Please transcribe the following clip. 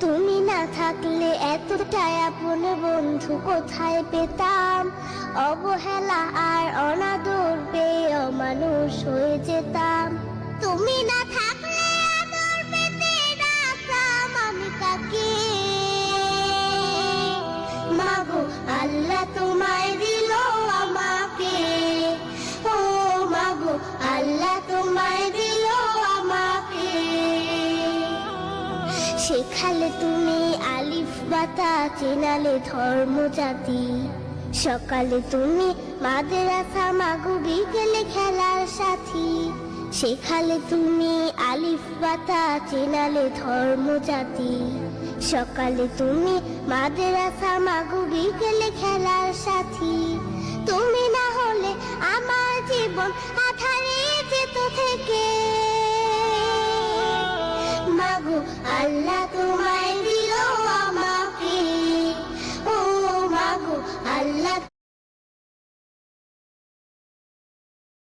তুমি না থাকলে এতটাই আপন বন্ধু কোথায় পেতাম। অবহেলা আর অনাদর পেয়ে অমানুষ হয়ে যেতাম। তুমি না থাকলে আদর পেতে ডাকতাম আমি কাকে। মাগো আল্লাহ তোমায় দিল আমাকে, ও মাগো আল্লাহ তোমায় দিল আমাকে। শেখালে তুমি আলিফ বাতা, চেনালে ধর্ম জাতি। সকালে তুমি মাদ্রাসা, মাগো বিকেলে খেলার সাথী। শেখালে তুমি আলিফ বাতা, চেনালে ধর্ম জাতি। সকালে তুমি মাদ্রাসা, মাগো বিকেলে খেলার সাথী। তুমি না হলে আমার জীবন আধারে যেত থেকে। মাগো আল্লাহ তোমার